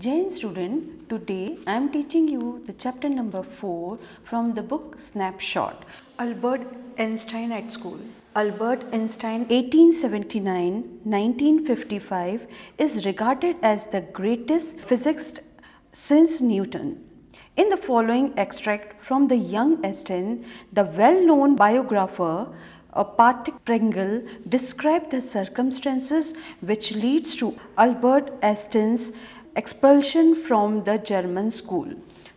Jain student, today I am teaching you the chapter number 4 from the book Snapshot. Albert Einstein at school. Albert Einstein 1879-1955 is regarded as the greatest physicist since Newton. In the following extract from the young Einstein, the well-known biographer Patrick Pringle described the circumstances which leads to Albert Einstein's expulsion from the German school.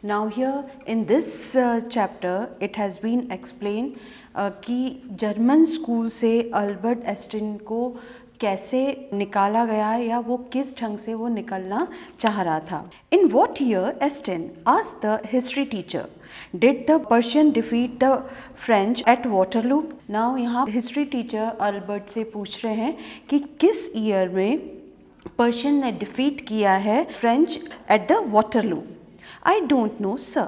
Now here in this chapter it has been explained कि German school से Albert Einstein को कैसे निकाला गया है या वो किस ढंग से वो निकलना चाह रहा था. In what year, Einstein asked the history teacher, did the Persian defeat the French at Waterloo? Now यहाँ हिस्ट्री टीचर अल्बर्ट से पूछ रहे हैं कि किस ईयर में पर्शियन ने डिफीट किया है French at the Waterloo. I don't know sir.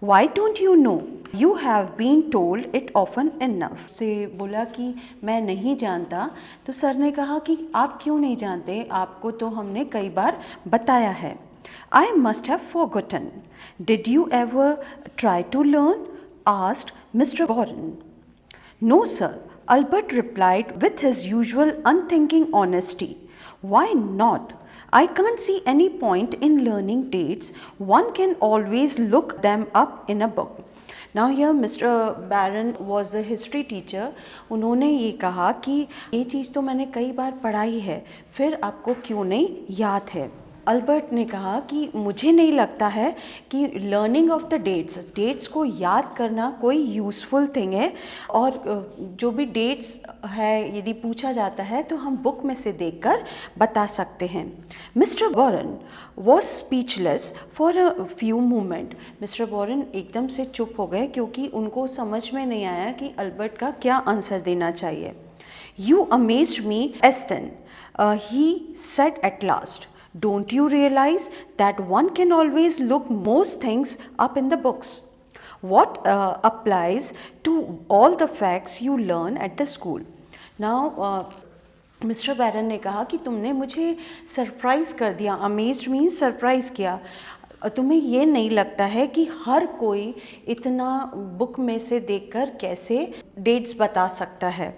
Why don't you know? You have been told it often enough. से बोला कि मैं नहीं जानता. तो सर ने कहा कि आप क्यों नहीं जानते, आपको तो हमने कई बार बताया है. I must have forgotten. Did you ever try to learn? Asked mister Baron. No sir, Albert replied with his usual unthinking honesty. Why not? I can't see any point in learning dates. One can always look them up in a book. Now here Mr. Barron was a history teacher. उन्होंने ये कहा कि ये चीज़ तो मैंने कई बार पढ़ाई है, फिर आपको क्यों नहीं याद है. अल्बर्ट ने कहा कि मुझे नहीं लगता है कि लर्निंग ऑफ द डेट्स को याद करना कोई यूज़फुल थिंग है, और जो भी डेट्स है यदि पूछा जाता है तो हम बुक में से देखकर बता सकते हैं. Mister boron was speechless for a few moment. Mister boron एकदम से चुप हो गए क्योंकि उनको समझ में नहीं आया कि अल्बर्ट का क्या आंसर देना चाहिए. You amazed me Aston, he said at last. Don't you realize that one can always look most things up in the books? What applies to all the facts you learn at the school? Now, mister Baron ने कहा कि तुमने मुझे surprise कर दिया. Amazed means surprise किया. तुम्हें ये नहीं लगता है कि हर कोई इतना बुक में से देखकर कैसे डेट्स बता सकता है?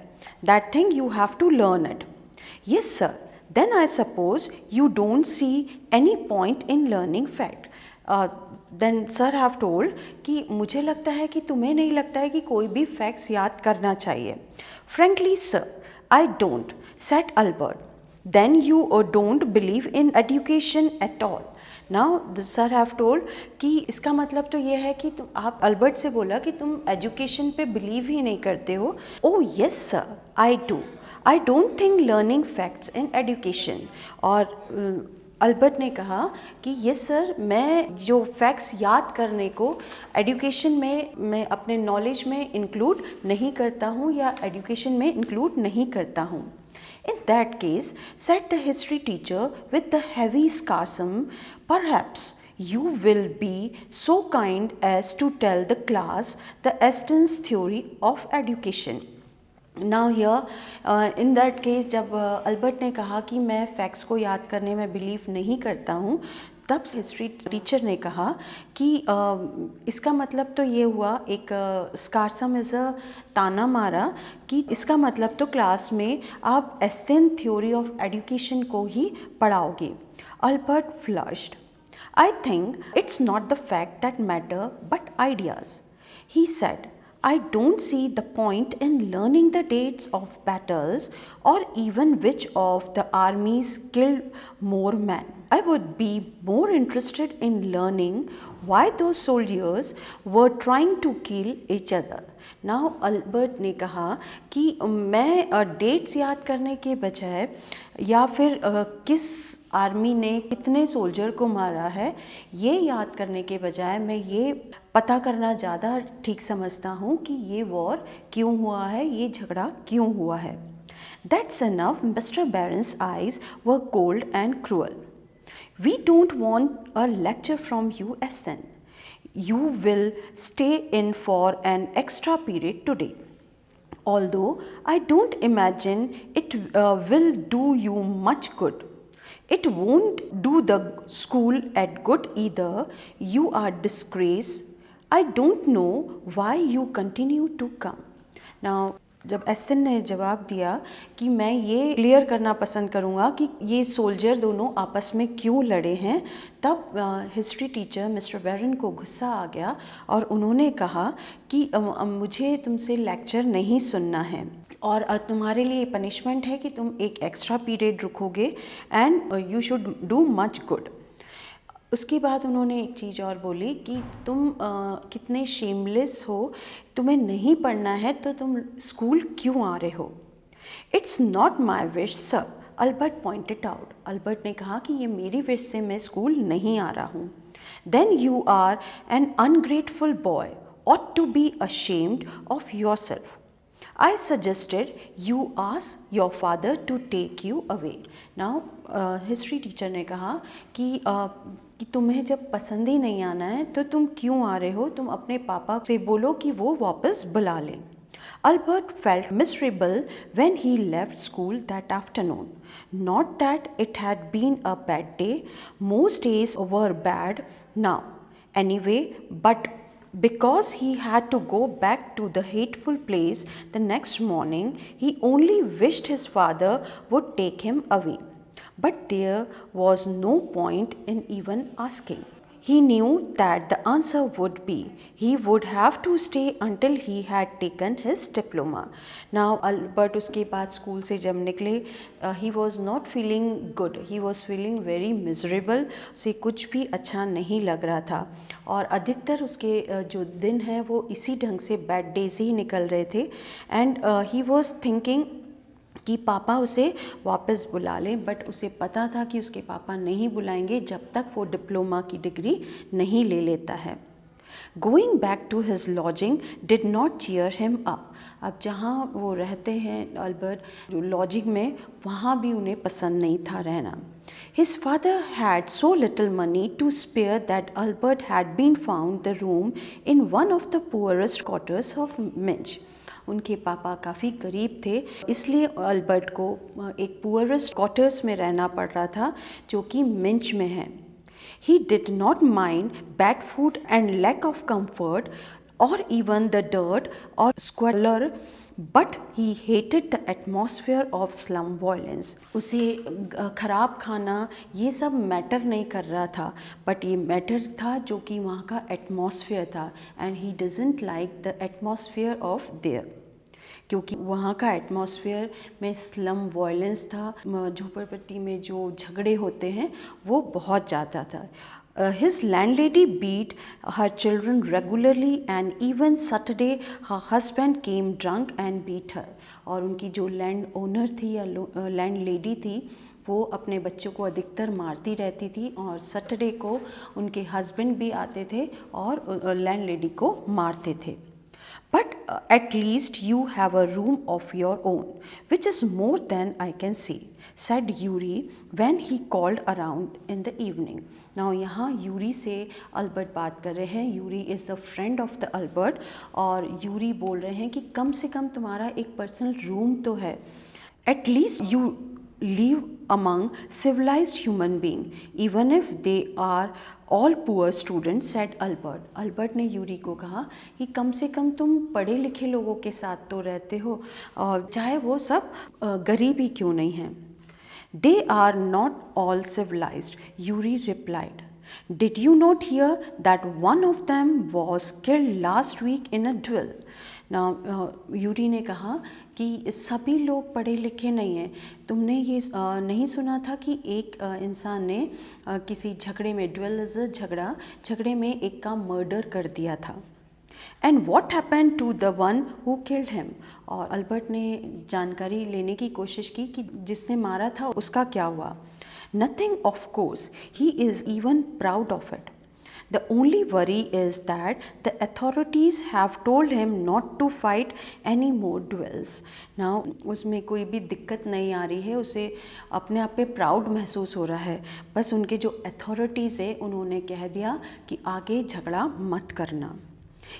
That thing you have to learn it. Yes sir. Then I suppose you don't see any point in learning fact. Then sir have told कि मुझे लगता है कि तुम्हें नहीं लगता है कि कोई भी facts याद करना चाहिए. Frankly sir, I don't, said Albert. Then you don't believe in education at all. Now the sir have told कि इसका मतलब तो ये है कि आप अल्बर्ट से बोला कि तुम एजुकेशन पे बिलीव ही नहीं करते हो. Oh yes sir, I do. I don't think learning facts in education. और अल्बर्ट ने कहा कि यस सर, मैं जो फैक्ट्स याद करने को एजुकेशन में मैं अपने नॉलेज में इंक्लूड नहीं करता हूँ या एजुकेशन में इंक्लूड नहीं करता हूँ. In that case, said the history teacher with the heavy sarcasm, perhaps you will be so kind as to tell the class the Einstein's theory of education. Now here in that case जब Albert ने कहा कि मैं facts को याद करने में believe नहीं करता हूँ, तब हिस्ट्री टीचर ने कहा कि इसका मतलब तो ये हुआ, एक स्कारसम इज़ अ ताना मारा, कि इसका मतलब तो क्लास में आप एस्टेन थ्योरी ऑफ एजुकेशन को ही पढ़ाओगे. Albert flushed. I think it's not the fact that matter but ideas. He said, I don't see the point in learning the dates of battles or even which of the armies killed more men. I would be more interested in learning why those soldiers were trying to kill each other. Now Albert ने कहा कि मैं dates याद करने के बजाय या फिर किस आर्मी ने कितने सोल्जर को मारा है ये याद करने के बजाय मैं ये पता करना ज़्यादा ठीक समझता हूँ कि ये वॉर क्यों हुआ है, ये झगड़ा क्यों हुआ है. That's enough. Mr. Barron's eyes were cold and cruel. We don't want a lecture from you, Essen. You will stay in for an extra period today. Although I don't imagine it will do you much good. It won't do the school at good either. You are disgrace. I don't know why you continue to come. Now जब Aston ने जवाब दिया कि मैं ये clear करना पसंद करूँगा कि ये सोल्जर दोनों आपस में क्यों लड़े हैं, तब हिस्ट्री टीचर मिस्टर बैरन को गुस्सा आ गया और उन्होंने कहा कि मुझे तुमसे लेक्चर नहीं सुनना है और तुम्हारे लिए पनिशमेंट है कि तुम एक एक्स्ट्रा पीरियड रुकोगे and you should do much good. उसके बाद उन्होंने एक चीज़ और बोली कि तुम कितने शेमलेस हो, तुम्हें नहीं पढ़ना है तो तुम स्कूल क्यों आ रहे हो। It's not my wish sir, Albert pointed out. Albert ने कहा कि ये मेरी विश से मैं स्कूल नहीं आ रहा हूँ। Then you are an ungrateful boy, ought to be ashamed of yourself. I suggested you ask your father to take you away. Now history teacher ने कहा कि तुम्हें जब पसंद ही नहीं आना है तो तुम क्यों आ रहे हो, तुम अपने पापा से बोलो कि वो वापस बुला लें। Albert felt miserable when he left school that afternoon. Not that it had been a bad day, most days were bad now anyway, but because he had to go back to the hateful place the next morning, he only wished his father would take him away. But there was no point in even asking. He knew that the answer would be he would have to stay until he had taken his diploma. Now Albert उसके बाद school से जब निकले, he was not feeling good, he was feeling very miserable. उसे कुछ भी अच्छा नहीं लग रहा था और अधिकतर उसके जो दिन हैं वो इसी ढंग से बैड डेज ही निकल रहे थे एंड he was thinking कि पापा उसे वापस बुला लें, बट उसे पता था कि उसके पापा नहीं बुलाएंगे जब तक वो डिप्लोमा की डिग्री नहीं ले लेता है। Going back to his lodging did not cheer him up. अब जहाँ वो रहते हैं अल्बर्ट जो लॉजिंग में, वहाँ भी उन्हें पसंद नहीं था रहना। His father had so little money to spare that Albert had been found the room in one of the poorest quarters of Minch. उनके पापा काफ़ी गरीब थे, इसलिए अल्बर्ट को एक पुअरेस्ट क्वार्टर्स में रहना पड़ रहा था जो कि मिंच में है। He did not mind bad food and lack of comfort or even the dirt or squalor, but he hated the atmosphere of slum violence. उसे ख़राब खाना ये सब मैटर नहीं कर रहा था, बट ये मैटर था जो कि वहाँ का एटमॉस्फेयर था and he doesn't like the atmosphere of their, क्योंकि वहाँ का एटमॉस्फेयर में स्लम वायलेंस था, झोपड़पट्टी में जो झगड़े होते हैं वो बहुत ज़्यादा था। His landlady beat her children regularly and even Saturday her husband came drunk and beat her. और उनकी जो लैंड ओनर थी या लैंड लेडी थी वो अपने बच्चों को अधिकतर मारती रहती थी और सैटरडे को उनके हस्बैंड भी आते थे और लैंड लेडी को मारते थे। But at least you have a room of your own, which is more than I can see, said Yuri when he called around in the evening. Now यहाँ यूरी से Albert बात कर रहे हैं। Yuri is the friend of the Albert और Yuri बोल रहे हैं कि कम से कम तुम्हारा एक पर्सनल रूम तो है। At least you live among civilized human being, even if they are all poor students, said Albert. Albert ने यूरी को कहा कि कम से कम तुम पढ़े लिखे लोगों के साथ तो रहते हो और चाहे वो सब गरीब ही क्यों नहीं हैं। They are not all civilized, Yuri replied. Did you not hear that one of them was killed last week in a duel? Now, Yuri ने कहा कि सभी लोग पढ़े लिखे नहीं हैं। तुमने ये नहीं सुना था कि एक इंसान ने किसी झगड़े में, ड्वेल झगड़े में एक का मर्डर कर दिया था। And what happened to the one who killed him? और अल्बर्ट ने जानकारी लेने की कोशिश की कि जिसने मारा था उसका क्या हुआ। Nothing, of course. He is even proud of it. The only worry is that the authorities have told him not to fight any more duels. Now उसमें कोई भी दिक्कत नहीं आ रही है, उसे अपने आप पे प्राउड महसूस हो रहा है। बस उनके जो अथॉरिटीज़ है उन्होंने कह दिया कि आगे झगड़ा मत करना।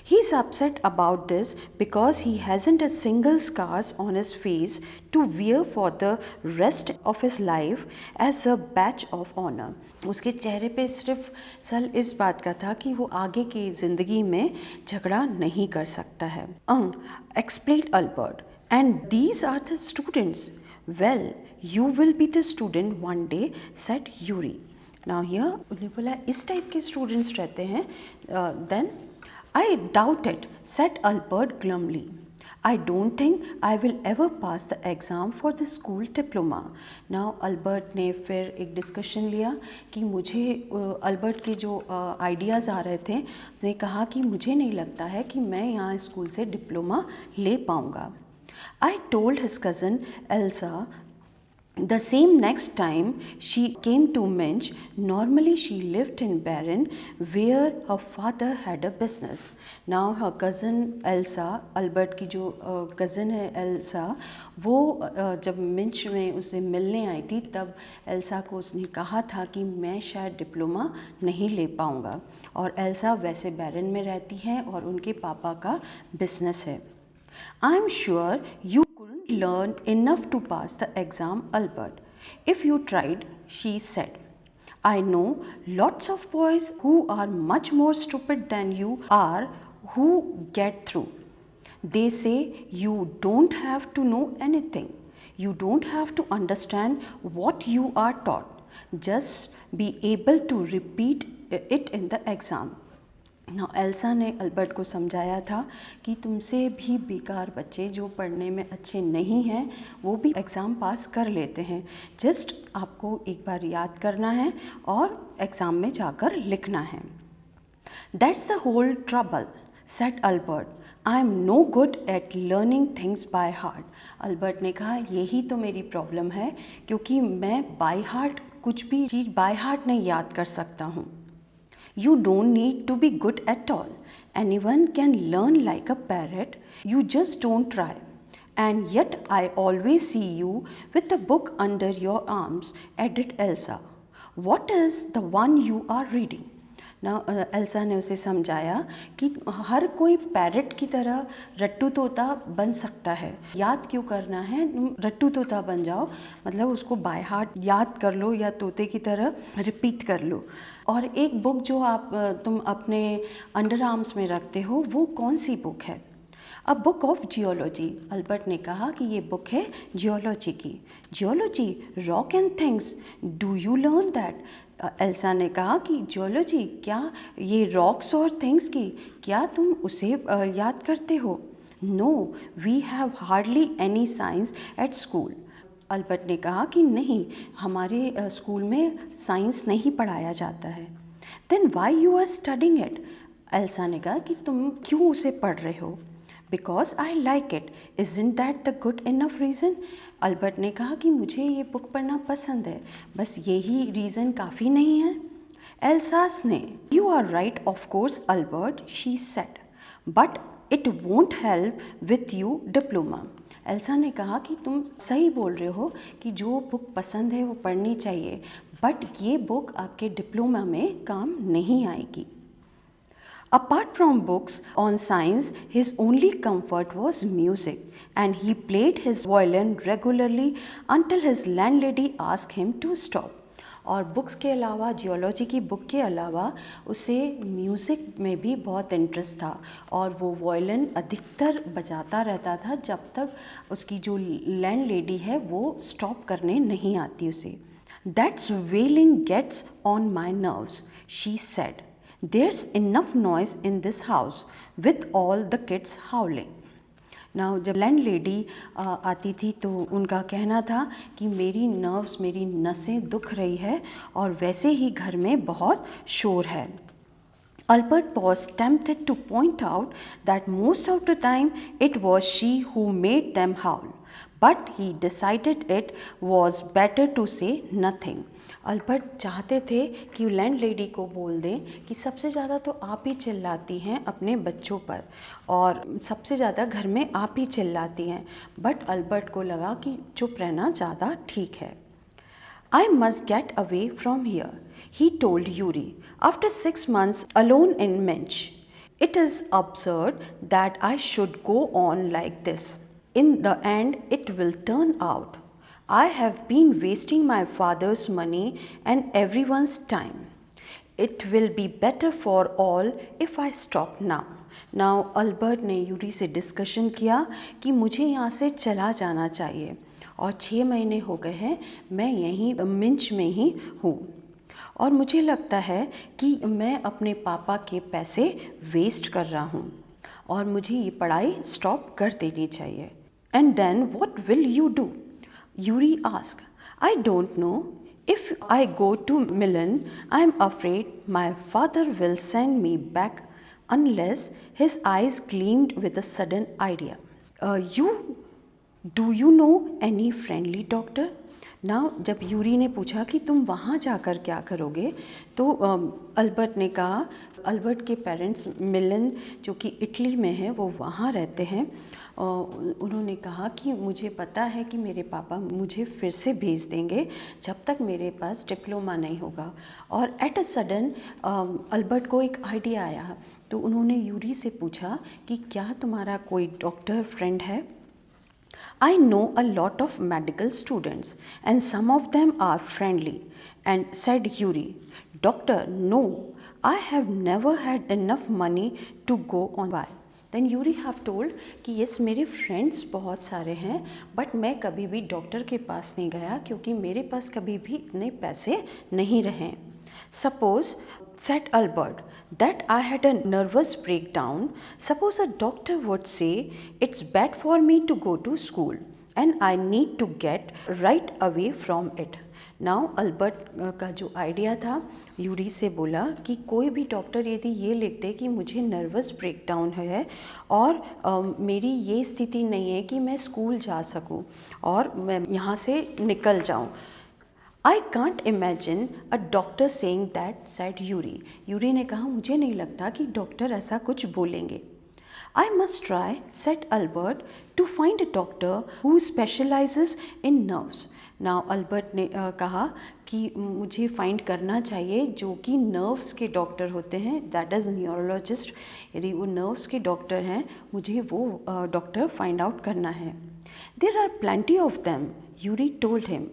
He's upset about this because he hasn't a single scars on his face to wear for the rest of his life as a badge of honor. उसके चेहरे पे सिर्फ सल इस बात का था कि वो आगे की ज़िंदगी में झगड़ा नहीं कर सकता है. Explained Albert, and these are the students. Well, you will be the student one day, said Yuri. Now here उन्हें बोला इस टाइप के स्टूडेंट्स रहते हैं. Then I doubt it, said Albert glumly. I don't think I will ever pass the exam for the school diploma. Now Albert ने फिर एक discussion लिया कि मुझे अल्बर्ट के जो आइडियाज़ आ रहे थे उसने कहा कि मुझे नहीं लगता है कि मैं यहाँ स्कूल से डिप्लोमा ले पाऊँगा. I told his cousin Elsa the same next time she came to Minch. Normally she lived in Barron where her father had a business. Now her cousin Elsa, Albert की जो cousin है Elsa, वो जब मिंच में उसे मिलने आई थी तब एल्सा को उसने कहा था कि मैं शायद डिप्लोमा नहीं ले पाऊँगा. और एल्सा वैसे बैरन में रहती हैं और उनके पापा का बिजनेस है. I am sure you couldn't learn enough to pass the exam, Albert. If you tried, she said. I know lots of boys who are much more stupid than you are who get through. They say you don't have to know anything. You don't have to understand what you are taught. Just be able to repeat it in the exam. ना Elsa ने Albert को समझाया था कि तुमसे भी बेकार बच्चे जो पढ़ने में अच्छे नहीं हैं वो भी एग्ज़ाम पास कर लेते हैं. जस्ट आपको एक बार याद करना है और एग्ज़ाम में जाकर लिखना है. That's the whole trouble, said Albert. I am no good at learning things by heart. Albert ने कहा यही तो मेरी प्रॉब्लम है क्योंकि मैं बाय हार्ट कुछ भी चीज़ बाय हार्ट नहीं याद कर सकता हूँ. You don't need to be good at all. Anyone can learn like a parrot. You just don't try. And yet I always see you with a book under your arms, added Elsa. What is the one you are reading? ना Elsa ने उसे समझाया कि हर कोई parrot की तरह रट्टू तोता बन सकता है. याद क्यों करना है, रट्टू तोता बन जाओ, मतलब उसको बाय हार्ट याद कर लो या तोते की तरह रिपीट कर लो. और एक बुक जो तुम अपने अंडर आर्म्स में रखते हो वो कौन सी बुक है? A book of geology. Albert ने कहा कि ये बुक है जियोलॉजी की. Geology, rock and things, do you learn that? Elsa ने कहा कि जियोलॉजी, क्या ये रॉक्स और थिंग्स की, क्या तुम उसे याद करते हो? No, we have hardly any science at school. Albert ने कहा कि नहीं, हमारे स्कूल में साइंस नहीं पढ़ाया जाता है. Then why you are studying it? Elsa ने कहा कि तुम क्यों उसे पढ़ रहे हो? Because I like it. Isn't that the good enough reason? Albert ने कहा कि मुझे ये बुक पढ़ना पसंद है, बस यही रीज़न काफ़ी नहीं है? एल्सास ने, you are right of course Albert, she said, but it won't help with you diploma. Elsa ने कहा कि तुम सही बोल रहे हो कि जो बुक पसंद है वो पढ़नी चाहिए, बट ये बुक आपके डिप्लोमा में काम नहीं आएगी. Apart from books on science, his only comfort was music, and he played his violin regularly until his landlady asked him to stop. और बुक्स के अलावा, जियोलॉजी की बुक के अलावा उसे म्यूज़िक में भी बहुत इंटरेस्ट था और वो वायलिन अधिकतर बजाता रहता था जब तक उसकी जो लैंड लेडी है वो स्टॉप करने नहीं आती उसे. That's wailing gets on my nerves, she said. There's enough noise in this house with all the kids howling. Now जब लैंड लेडी आती थी तो उनका कहना था कि मेरी नर्व्स, मेरी नसें दुख रही है और वैसे ही घर में बहुत शोर है. Albert was tempted to point out that most of the time it was she who made them howl, but he decided it was better to say nothing. Albert चाहते थे कि लैंड लेडी को बोल दें कि सबसे ज़्यादा तो आप ही चिल्लाती हैं अपने बच्चों पर और सबसे ज़्यादा घर में आप ही चिल्लाती हैं, बट अल्बर्ट को लगा कि चुप रहना ज़्यादा ठीक है. I must get away from here, he told Yuri, after 6 months alone in Minch. It is absurd that I should go on like this. In the end, it will turn out I have been wasting my father's money and everyone's time. It will be better for all if I stop now. Now Albert ने Yuri से discussion किया कि मुझे यहाँ से चला जाना चाहिए और 6 महीने हो गए हैं मैं यहीं मिंच में ही हूँ और मुझे लगता है कि मैं अपने पापा के पैसे वेस्ट कर रहा हूँ और मुझे ये पढ़ाई स्टॉप कर देनी चाहिए. And then what will you do? Yuri ask. I don't know. If I go to Milan, I am afraid my father will send me back unless his eyes gleamed with a sudden idea. Do you know any friendly doctor? Now जब Yuri ने पूछा कि तुम वहाँ जाकर क्या करोगे तो अल्बर्ट ने कहा, अल्बर्ट के पेरेंट्स मिलन जो कि इटली में है वो वहाँ रहते हैं. उन्होंने कहा कि मुझे पता है कि मेरे पापा मुझे फिर से भेज देंगे जब तक मेरे पास डिप्लोमा नहीं होगा. और एट अ सडन अल्बर्ट को एक आइडिया आया तो उन्होंने यूरी से पूछा कि क्या तुम्हारा कोई डॉक्टर फ्रेंड है? I know a lot of medical students and some of them are friendly. And said Yuri, Doctor, no, I have never had enough money to go on by. Then Yuri have told कि yes मेरे friends बहुत सारे हैं but मैं कभी भी doctor के पास नहीं गया क्योंकि मेरे पास कभी भी इतने पैसे नहीं रहे. Suppose, said Albert, that I had a nervous breakdown. Suppose a doctor would say it's bad for me to go to school and I need to get right away from it. Now Albert का जो idea था Yuri से बोला कि कोई भी doctor यदि ये लिखते कि मुझे नर्वस ब्रेकडाउन है और मेरी ये स्थिति नहीं है कि मैं स्कूल जा सकूं और मैं यहाँ से निकल जाऊँ. I can't imagine a doctor saying that, said Yuri. Yuri ने कहा मुझे नहीं लगता कि डॉक्टर ऐसा कुछ बोलेंगे. I must try, said Albert, to find a doctor who specializes in nerves. Now Albert ने कहा कि मुझे फाइंड करना चाहिए जो कि नर्व्स के डॉक्टर होते हैं, दैट इज़ न्यूरोलॉजिस्ट. यदि वो नर्व्स के डॉक्टर हैं मुझे वो डॉक्टर फाइंड आउट करना है. There are plenty of them, Yuri told him.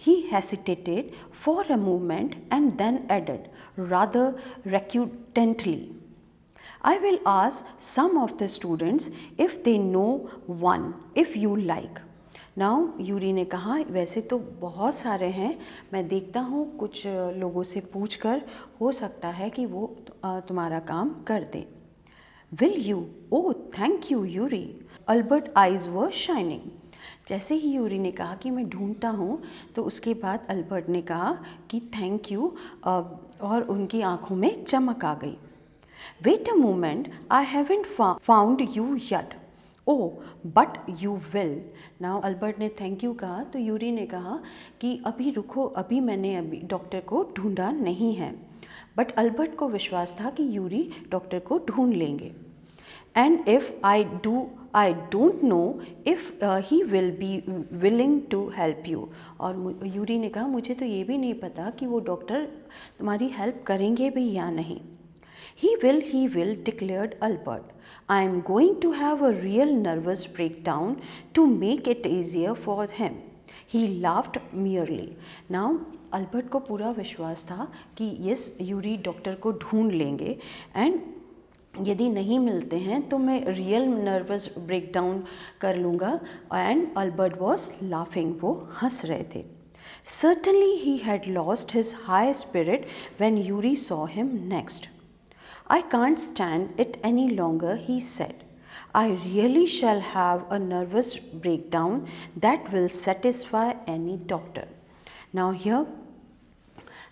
He hesitated for a moment and then added, rather recurrently, I will ask some of the students if they know one, if you like. Now, Yuri ने कहा वैसे तो बहुत सारे हैं, मैं देखता हूँ कुछ लोगों से पूछकर हो सकता है कि वो तुम्हारा काम कर दे. Will you? Oh, thank you, Yuri. Albert's eyes were shining. जैसे ही यूरी ने कहा कि मैं ढूंढता हूँ तो उसके बाद अल्बर्ट ने कहा कि थैंक यू और उनकी आंखों में चमक आ गई. Wait a moment, I haven't found you yet. Oh but you will. Now Albert ने थैंक यू कहा तो यूरी ने कहा कि अभी रुको, अभी मैंने डॉक्टर को ढूंढा नहीं है. बट अल्बर्ट को विश्वास था कि यूरी डॉक्टर को ढूंढ लेंगे. And if I don't know if he will be willing to help you. और यूरी ने कहा मुझे तो ये भी नहीं पता कि वो डॉक्टर तुम्हारी हेल्प करेंगे भी या नहीं. He will, declared Albert. I am going to have a real nervous breakdown to make it easier for him. He laughed merely. Now Albert को पूरा विश्वास था कि यस यूरी डॉक्टर को ढूंढ लेंगे एंड यदि नहीं मिलते हैं तो मैं रियल नर्वस ब्रेकडाउन कर लूँगा. एंड अल्बर्ट वॉज लाफिंग, वो हंस रहे थे. Certainly he had lost his high spirit when Yuri saw him next. I can't stand it any longer, he said. I really shall have a nervous breakdown that will satisfy any doctor. Now here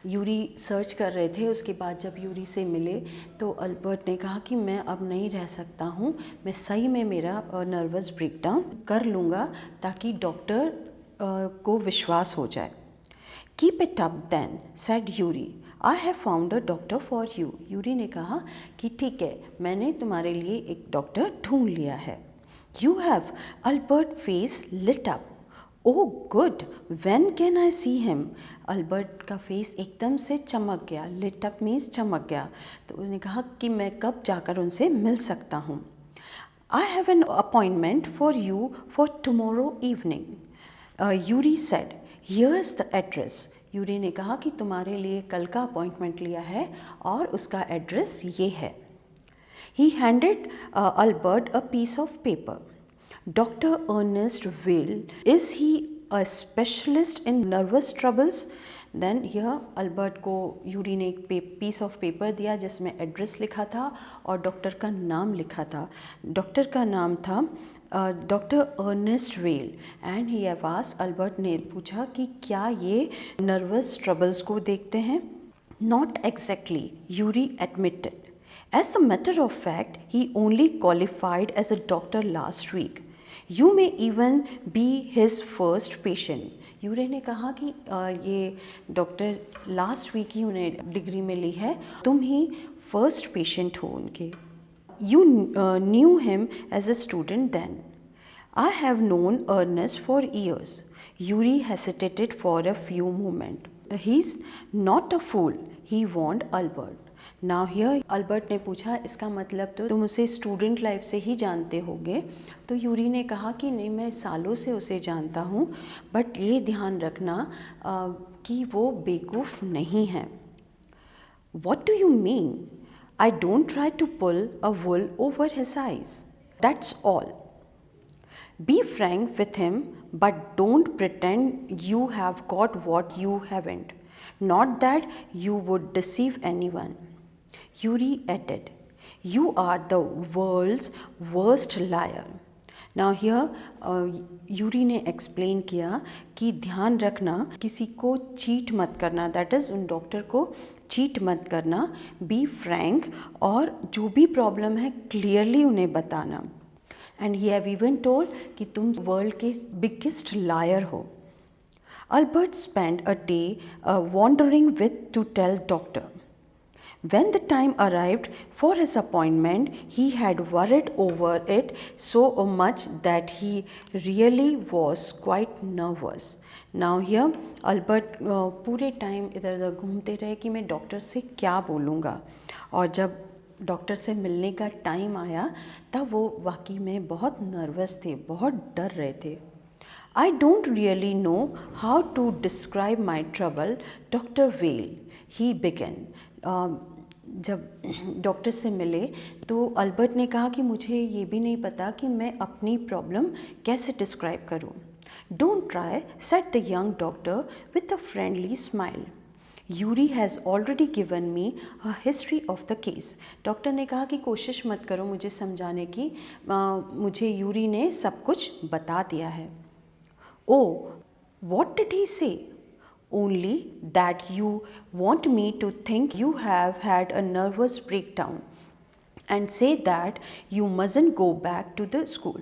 Yuri search कर रहे थे. उसके बाद जब Yuri से मिले तो Albert ने कहा कि मैं अब नहीं रह सकता हूँ, मैं सही में मेरा नर्वस ब्रेकडाउन कर लूँगा ताकि डॉक्टर को विश्वास हो जाए. Keep it up then, said Yuri. I have found a doctor for you. Yuri ने कहा कि ठीक है, मैंने तुम्हारे लिए एक डॉक्टर ढूंढ लिया है. You have? Albert face lit up. Oh good, when can I see him? Albert का फेस एकदम से चमक गया. लिट अप मीन्स चमक गया. तो उसने कहा कि मैं कब जाकर उनसे मिल सकता हूँ. I have an appointment for you for tomorrow evening. Yuri said, here's the address. Yuri ने कहा कि तुम्हारे लिए कल का अपॉइंटमेंट लिया है और उसका एड्रेस ये है. He handed Albert a piece of paper. Dr. Ernest Weil, is he a specialist in nervous troubles? Then here Albert को यूरी ने एक piece of paper दिया जिसमें एड्रेस लिखा था और डॉक्टर का नाम लिखा था. डॉक्टर का नाम था doctor Ernest Weil. And he have asked, Albert ने पूछा कि क्या ये नर्वस ट्रबल्स को देखते हैं? Not exactly, Yuri admitted. As a matter of fact, he only qualified as a doctor last week. You may even be his first patient. यूरे ने कहा कि ये डॉक्टर लास्ट वीक ही उन्हें डिग्री मिली है, तुम ही फर्स्ट पेशेंट हो उनके. You knew him as a student then. I have known Ernest for years. Yuri hesitated for a few moments. He's not a fool, he warned Albert. Now here Albert ने पूछा, इसका मतलब तो तुम उसे student life से ही जानते होगे. तो यूरी ने कहा कि नहीं, मैं सालों से उसे जानता हूँ, बट ये ध्यान रखना कि वो बेवकूफ़ नहीं है. What do you mean? I don't try to pull a wool over his eyes. That's all. Be frank with him, but don't pretend you have got what you haven't. Not that you would deceive anyone. Yuri added, you are the world's worst liar. Now here Yuri ने explain किया कि ध्यान रखना, किसी को cheat मत करना, that is उन डॉक्टर को चीट मत करना. बी फ्रैंक, और जो भी प्रॉब्लम है क्लियरली उन्हें बताना. And he have even told कि तुम वर्ल्ड के बिगेस्ट लायर हो. Albert spent a day wandering with to tell doctor. When the time arrived for his appointment, he had worried over it so much that he really was quite nervous. Now here Albert पूरे time इधर उधर घूमते रहे कि मैं doctor से क्या बोलूँगा, और जब डॉक्टर से मिलने का टाइम आया तब वो वाकई में बहुत नर्वस थे, बहुत डर रहे थे. I don't really know how to describe my trouble, Dr. Weil, he began. जब डॉक्टर से मिले तो अल्बर्ट ने कहा कि मुझे ये भी नहीं पता कि मैं अपनी प्रॉब्लम कैसे डिस्क्राइब करूं. Don't try, said the young doctor with a friendly smile. Yuri has already given me a history of the case. Doctor ने कहा कि कोशिश मत करो मुझे समझाने की, मुझे यूरी ने सब कुछ बता दिया है. Oh, what did he say? Only that you want me to think you have had a nervous breakdown and say that you mustn't go back to the school.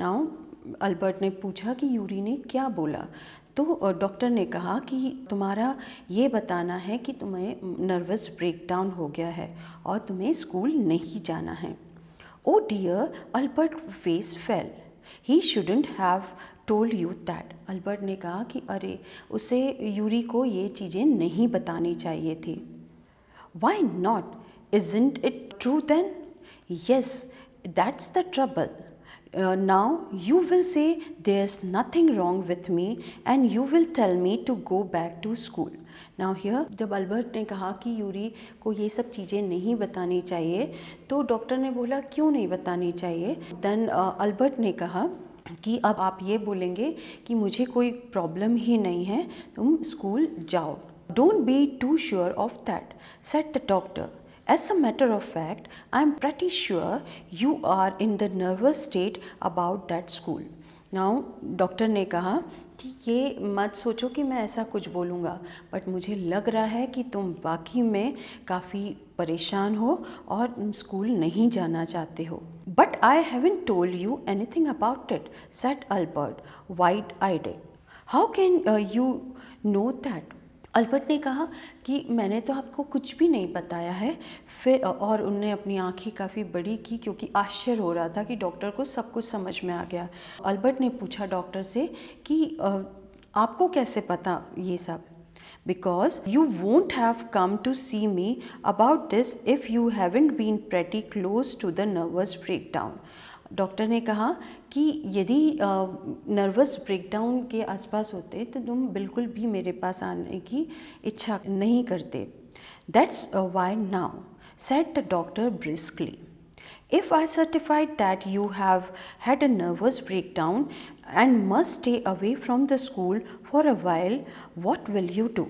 Now, Albert ने पूछा कि Yuri ने क्या बोला. तो doctor ने कहा कि तुम्हारा ये बताना है कि तुम्हें नर्वस ब्रेकडाउन हो गया है और तुम्हें स्कूल नहीं जाना है. Oh dear, Albert face fell. He shouldn't have told you that. Albert ने कहा कि अरे, उसे यूरी को ये चीज़ें नहीं बतानी चाहिए थी. Why not? Isn't it true then? Yes, that's the trouble. Now you will say there's nothing wrong with me and you will tell me to go back to school. Now here जब Albert ने कहा कि Yuri को ये सब चीज़ें नहीं बतानी चाहिए, तो डॉक्टर ने बोला क्यों नहीं बतानी चाहिए. देन अल्बर्ट ने कहा कि अब आप ये बोलेंगे कि मुझे कोई प्रॉब्लम ही नहीं है, तुम स्कूल जाओ. Don't be too sure of that, said the doctor. As a matter of fact, I am pretty sure you are in the nervous state about that school. Now, doctor ने कहा कि ये मत सोचो कि मैं ऐसा कुछ बोलूँगा, बट मुझे लग रहा है कि तुम वाकई में काफ़ी परेशान हो और स्कूल नहीं जाना चाहते हो. But I haven't told you anything about it, said Albert, wide-eyed. How can you know that? Albert ने कहा कि मैंने तो आपको कुछ भी नहीं बताया है। फिर और उनने अपनी आंखें काफ़ी बड़ी की क्योंकि आश्चर्य हो रहा था कि डॉक्टर को सब कुछ समझ में आ गया। अल्बर्ट ने पूछा डॉक्टर से कि आपको कैसे पता ये सब? Because you won't have come to see me about this if you haven't been pretty close to the nervous breakdown. Doctor ने कहा कि यदि नर्वस ब्रेकडाउन के आसपास होते तो तुम बिल्कुल भी मेरे पास आने की इच्छा नहीं करते। That's why now, said the doctor briskly. If I certified that you have had a nervous breakdown and must stay away from the school for a while, what will you do?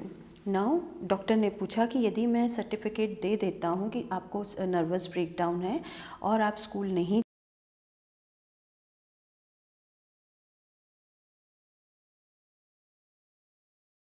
Now doctor ने पूछा कि यदि मैं certificate दे देता हूँ कि आपको nervous breakdown है और आप स्कूल नहीं